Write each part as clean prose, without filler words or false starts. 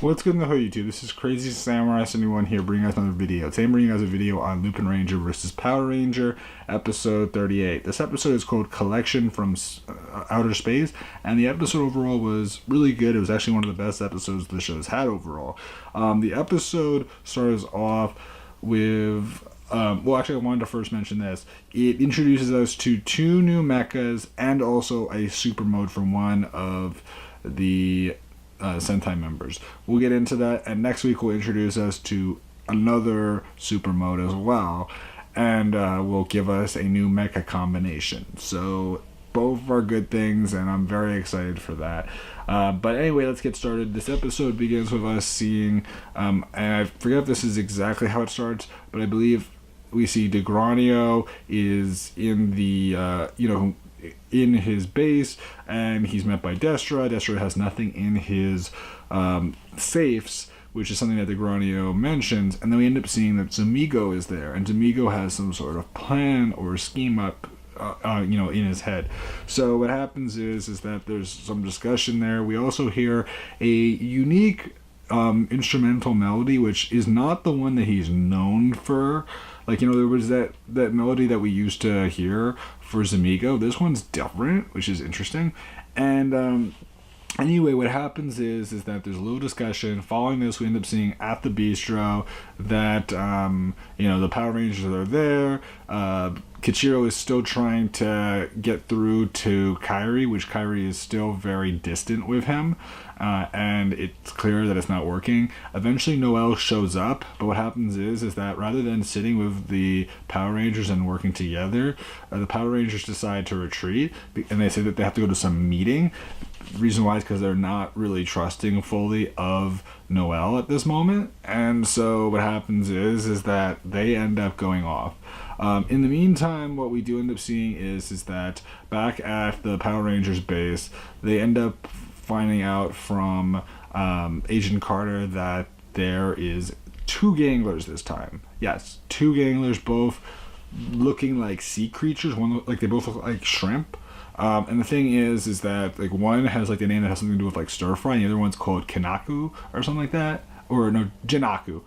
What's good in the hood, YouTube? This is Crazy Samurai 71 here, bringing us another video. Today I'm bringing us a video on Lupinranger versus Patoranger, episode 38. This episode is called Collection from Outer Space, and the episode overall was really good. It was actually one of the best episodes the show's had overall. The episode starts off with... well, actually, I wanted to first mention this. It introduces us to two new mechas and also a super mode from one of the Sentai members. We'll get into that, and next week will introduce us to another super mode as well, and will give us a new mecha combination. So both are good things, and I'm very excited for that. But anyway, let's get started. This episode begins with us seeing, and I forget if this is exactly how it starts, but I believe we see Degranio is in the, in his base, and he's met by Destra. Destra has nothing in his safes, which is something that Degranio mentions, and then we end up seeing that Zamigo is there, and Zamigo has some sort of plan or scheme up in his head. So what happens is that there's some discussion there. We also hear a unique instrumental melody, which is not the one that he's known for. Like, there was that melody that we used to hear for Zamigo. This one's different, which is interesting. And anyway, what happens is that there's a little discussion. Following this, we end up seeing at the bistro that the Power Rangers are there. Kichiro is still trying to get through to Kairi, which Kairi is still very distant with him, and it's clear that it's not working. Eventually Noelle shows up, but what happens is that rather than sitting with the Power Rangers and working together, the Power Rangers decide to retreat, and they say that they have to go to some meeting. The reason why is because they're not really trusting fully of Noelle at this moment, and so what happens is that they end up going off. In the meantime, what we do end up seeing is that back at the Power Rangers base, they end up finding out from Agent Carter that there is two Ganglers this time. Yes, two Ganglers, both looking like sea creatures. They both look like shrimp. And the thing is that one has the name that has something to do with stir fry, and the other one's called Kanaku or something like that, or no, Jinaku.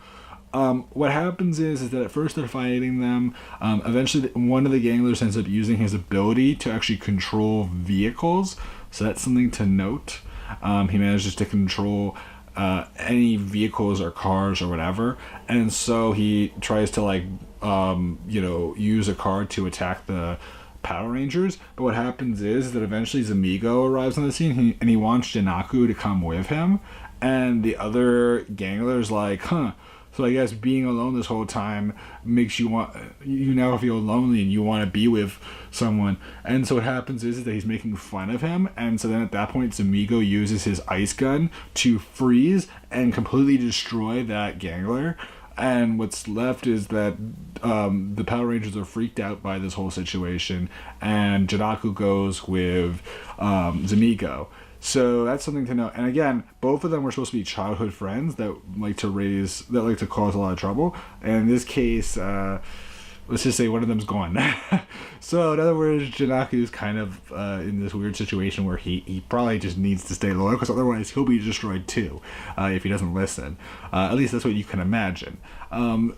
What happens is that at first they're fighting them. Eventually, one of the Ganglers ends up using his ability to actually control vehicles, so that's something to note. He manages to control any vehicles or cars or whatever, and so he tries to use a car to attack the Power Rangers. But what happens is that eventually Zamigo arrives on the scene, and he wants Jinaku to come with him, and the other Gangler's so I guess being alone this whole time makes you now feel lonely and you want to be with someone. And so what happens is that he's making fun of him, and so then at that point Zamigo uses his ice gun to freeze and completely destroy that Gangler. And what's left is that the Power Rangers are freaked out by this whole situation, and Jinaku goes with Zamigo. So that's something to know. And again, both of them were supposed to be childhood friends that like to cause a lot of trouble. And in this case, let's just say one of them's gone. So in other words, Jinaku is kind of in this weird situation where he probably just needs to stay loyal, because otherwise he'll be destroyed too if he doesn't listen. At least that's what you can imagine.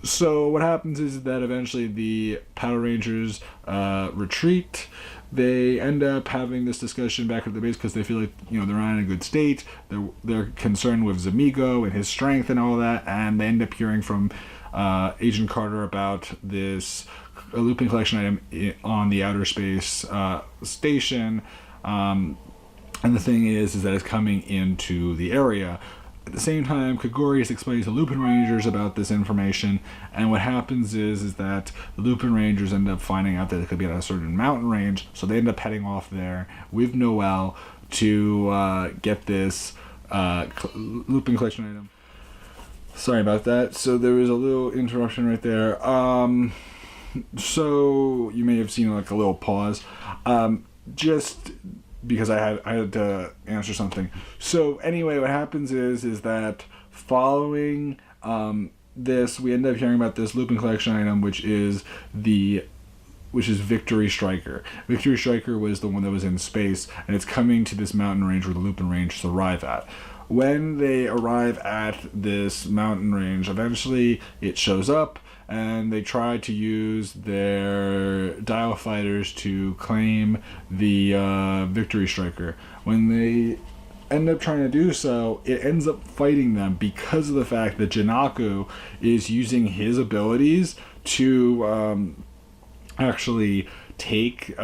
So what happens is that eventually the Power Rangers retreat. They end up having this discussion back at the base because they feel like they're not in a good state. They're concerned with Zamigo and his strength and all that, and they end up hearing from Agent Carter about this looping collection item on the outer space station. And the thing is that it's coming into the area. At the same time, Kagori is explaining to Lupinrangers about this information, and what happens is that the Lupinrangers end up finding out that it could be at a certain mountain range, so they end up heading off there with Noelle to get this looping collection item. Sorry about that. So there was a little interruption right there. So you may have seen a little pause. Just because I had to answer something. So anyway, what happens is that following this, we end up hearing about this looping collection item, which is Victory Striker. Victory Striker was the one that was in space, and it's coming to this mountain range where the Lupinrangers arrive at. when they arrive at this mountain range, eventually it shows up, and they try to use their dial fighters to claim the Victory Striker. When they end up trying to do so, it ends up fighting them because of the fact that Jinaku is using his abilities to actually take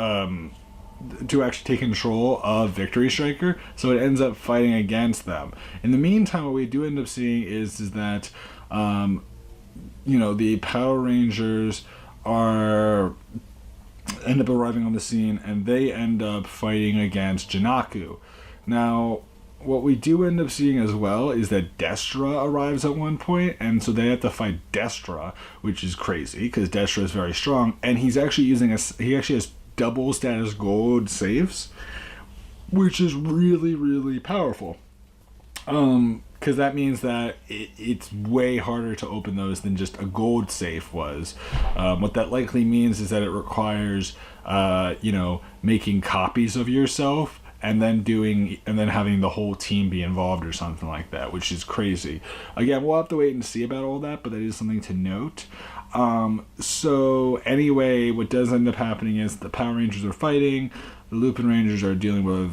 control of Victory Striker, so it ends up fighting against them. In the meantime, what we do end up seeing is that the Power Rangers end up arriving on the scene, and they end up fighting against Jinaku. Now, what we do end up seeing as well is that Destra arrives at one point, and so they have to fight Destra, which is crazy because Destra is very strong, and he's actually he actually has double status gold safes, which is really, really powerful. Because that means that it's way harder to open those than just a gold safe was. What that likely means is that it requires, making copies of yourself and then having the whole team be involved or something like that, which is crazy. Again, we'll have to wait and see about all that, but that is something to note. So anyway, what does end up happening is the Power Rangers are fighting, the Lupinrangers are dealing with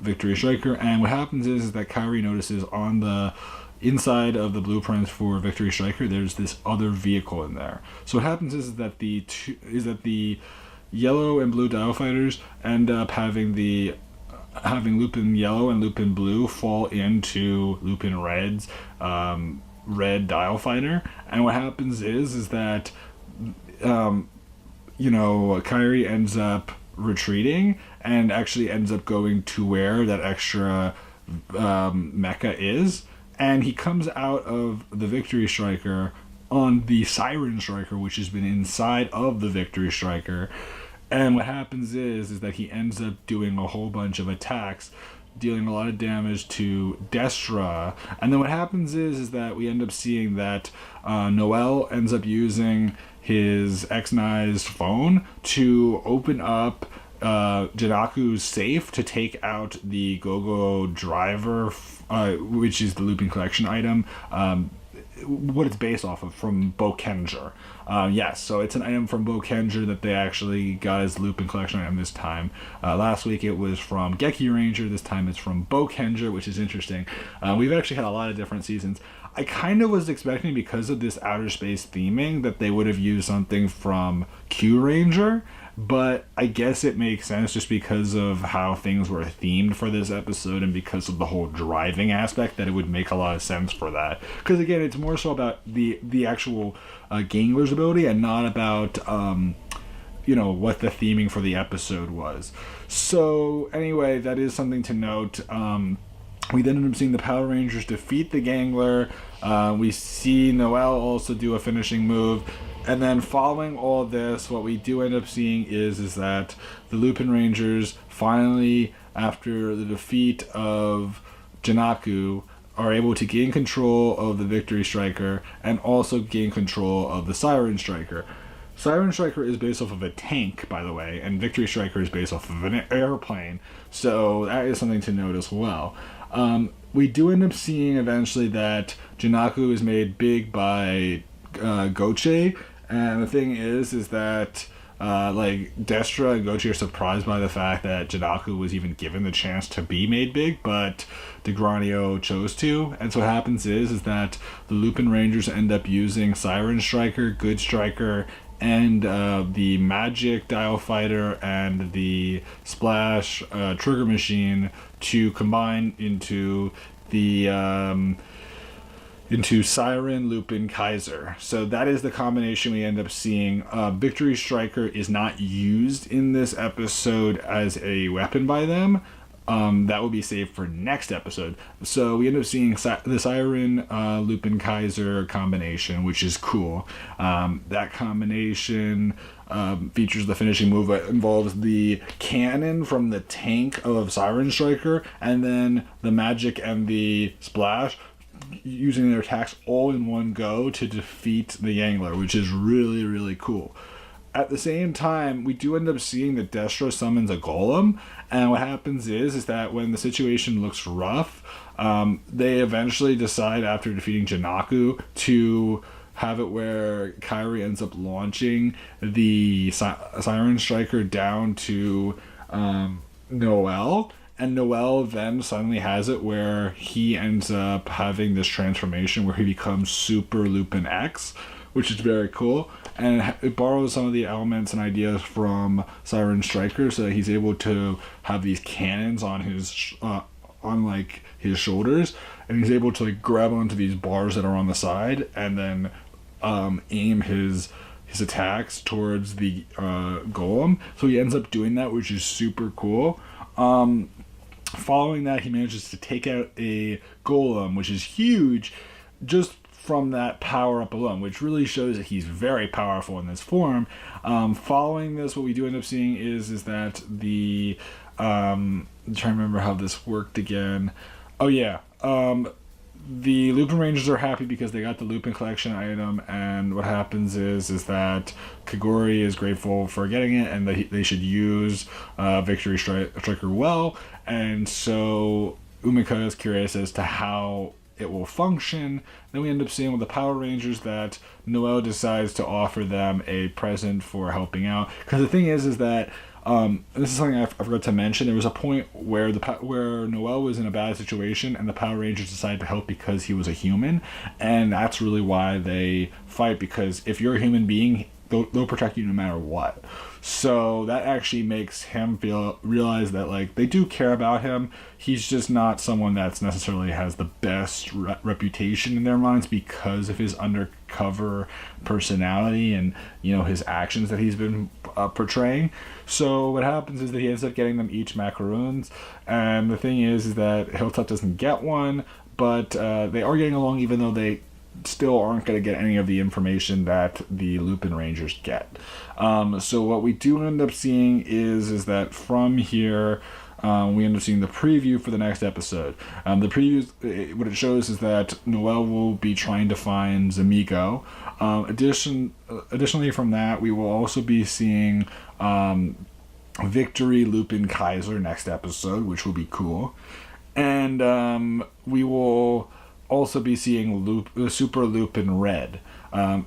Victory Striker, and what happens is that Kairi notices on the inside of the blueprints for Victory Striker, there's this other vehicle in there. So what happens is that the yellow and blue dial fighters end up having Lupin Yellow and Lupin Blue fall into Lupin Red's red dial fighter, and what happens is that Kairi ends up retreating and actually ends up going to where that extra mecha is, and he comes out of the Victory Striker on the Siren Striker, which has been inside of the Victory Striker. And what happens is that he ends up doing a whole bunch of attacks, dealing a lot of damage to Destra. And then what happens is that we end up seeing that Noel ends up using his X-Nized phone to open up Jinaku's safe to take out the Go-Go Driver, which is the Lupin Collection item, what it's based off of, from TheKingNappy. Yes, so it's an item from TheKingNappy that they actually got as Lupin Collection item this time. Last week it was from Ranger, this time it's from TheKingNappy, which is interesting. We've actually had a lot of different seasons. I kind of was expecting, because of this outer space theming, that they would have used something from Ranger, but I guess it makes sense just because of how things were themed for this episode and because of the whole driving aspect, that it would make a lot of sense for that. Because again, it's more so about the actual Ganglers ability and not about what the theming for the episode was. So anyway, that is something to note. We then end up seeing the Power Rangers defeat the Gangler. We see Noel also do a finishing move. And then following all this, what we do end up seeing is that the Lupinrangers finally, after the defeat of Jinaku, are able to gain control of the Victory Striker and also gain control of the Siren Striker. Siren Striker is based off of a tank, by the way, and Victory Striker is based off of an airplane. So that is something to note as well. We do end up seeing eventually that Jinaku is made big by Goche. And the thing is that Destra and Gochi are surprised by the fact that Jinaku was even given the chance to be made big, but DeGranio chose to. And so what happens is that the Lupinrangers end up using Siren Striker, Good Striker, and the Magic Dial Fighter and the Splash Trigger Machine to combine into the into Siren, Lupin, Kaiser. So that is the combination we end up seeing. Victory Striker is not used in this episode as a weapon by them. That will be saved for next episode. So we end up seeing the Siren, Lupin, Kaiser combination, which is cool. That combination features the finishing move that involves the cannon from the tank of Siren Striker, and then the magic and the splash, using their attacks all in one go to defeat the Gangler, which is really, really cool. At the same time, we do end up seeing that Destra summons a golem, and what happens is that when the situation looks rough, They eventually decide, after defeating Janaku, to have it where Kairi ends up launching the Siren Striker down to Noel, and Noel then suddenly has it where he ends up having this transformation where he becomes Super Lupin X, which is very cool, and it borrows some of the elements and ideas from Siren Striker, so that he's able to have these cannons on his his shoulders, and he's able to like grab onto these bars that are on the side, and then aim his attacks towards the golem. So he ends up doing that, which is super cool. Following that, he manages to take out a golem, which is huge, just from that power up alone, which really shows that he's very powerful in this form. Following this, what we do end up seeing is that the I'm trying to remember how this worked again. Oh yeah. The Lupinrangers are happy because they got the Lupin collection item, and what happens is that Kagori is grateful for getting it, and they should use Victory Striker well, and so Umika is curious as to how it will function. Then we end up seeing with the Power Rangers that Noel decides to offer them a present for helping out, because the thing is that this is something I forgot to mention. There was a point where where Noel was in a bad situation, and the Power Rangers decided to help because he was a human, and that's really why they fight. Because if you're a human being, they'll protect you no matter what. So that actually makes him realize that like they do care about him. He's just not someone that's necessarily has the best reputation in their minds because of his undercover personality and his actions that he's been portraying. So what happens is that he ends up getting them each macaroons, and the thing is that Hilltop doesn't get one, but they are getting along, even though they still aren't going to get any of the information that the Lupinrangers get. So what we do end up seeing is that from here, we end up seeing the preview for the next episode. The preview, what it shows is that Noel will be trying to find Zamigo. Additionally from that, we will also be seeing Victory Lupin Kaiser next episode, which will be cool. And we will also be seeing Super Lupin Red.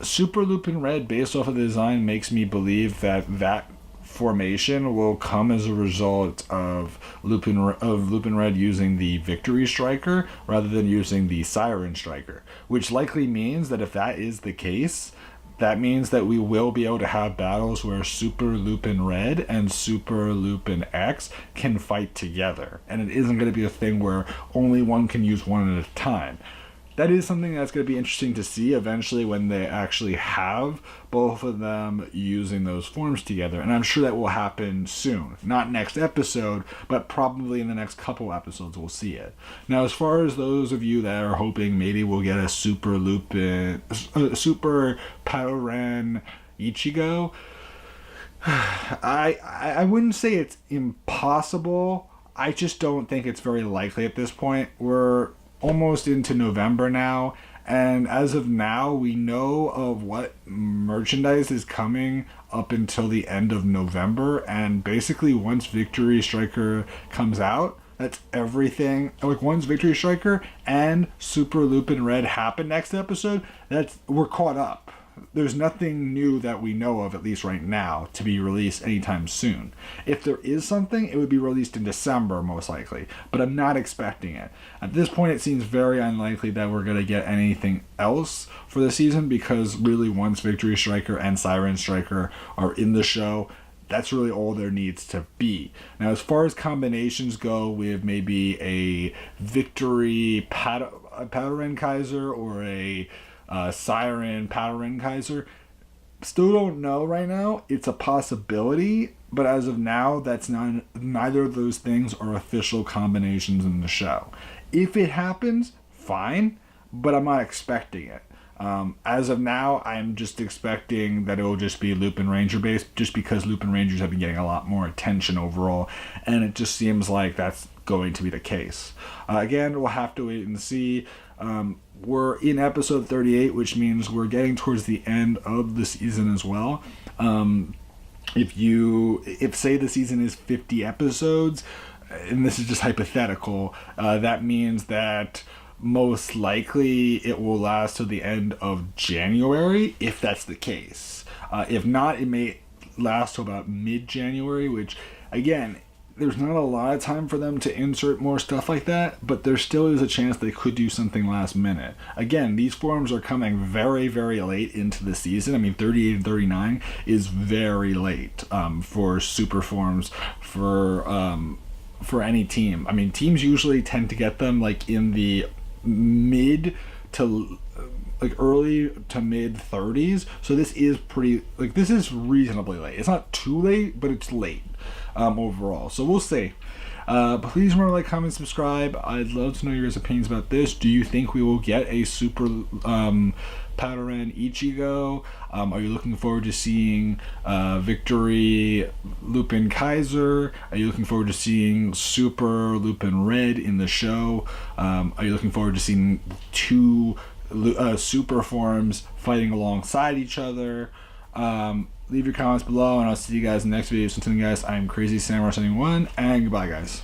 Super Lupin Red, based off of the design, makes me believe that formation will come as a result of Lupin Red using the Victory Striker rather than using the Siren Striker, which likely means that if that is the case, that means that we will be able to have battles where Super Lupin Red and Super Lupin X can fight together. And it isn't going to be a thing where only one can use one at a time. That is something that's going to be interesting to see eventually when they actually have both of them using those forms together. And I'm sure that will happen soon. Not next episode, but probably in the next couple episodes we'll see it. Now, as far as those of you that are hoping maybe we'll get a Super Patoranger Ichigo, I wouldn't say it's impossible. I just don't think it's very likely at this point. We're almost into November now, and as of now we know of what merchandise is coming up until the end of November, and basically once Victory Striker comes out, that's everything. Like once Victory Striker and Super Lupin Red happen next episode, we're caught up. There's nothing new that we know of, at least right now, to be released anytime soon. If there is something, it would be released in December, most likely. But I'm not expecting it. At this point, it seems very unlikely that we're going to get anything else for the season, because really once Victory Striker and Siren Striker are in the show, that's really all there needs to be. Now, as far as combinations go with maybe a Victory Patoranger Kaiser or a Siren Patoranger Kaiser, still don't know right now. It's a possibility, but as of now, that's neither of those things are official combinations in the show. If it happens, fine, but I'm not expecting it. As of now, I'm just expecting that it will just be Lupinranger based, just because Lupinrangers have been getting a lot more attention overall, and it just seems like that's going to be the case. Again, we'll have to wait and see. We're in episode 38, which means we're getting towards the end of the season as well. If say the season is 50 episodes, and this is just hypothetical, that means that most likely it will last till the end of January, if that's the case. If not, it may last till about mid-January, which, again, there's not a lot of time for them to insert more stuff like that, but there still is a chance they could do something last minute. Again, these forms are coming very, very late into the season. I mean, 38 and 39 is very late for super forms for any team. I mean, teams usually tend to get them like in the mid to like early to mid 30s, so this is this is reasonably late. It's not too late, but it's late overall, so we'll see. Please remember to like, comment, subscribe. I'd love to know your guys' opinions about this. Do you think we will get a super Patoranger Ichigo? Are you looking forward to seeing Victory Lupin Kaiser? Are you looking forward to seeing Super Lupin Red in the show? Are you looking forward to seeing two super forms fighting alongside each other? Leave your comments below, and I'll see you guys in the next video. So until then, guys, I'm Crazy Samurai 71, and goodbye, guys.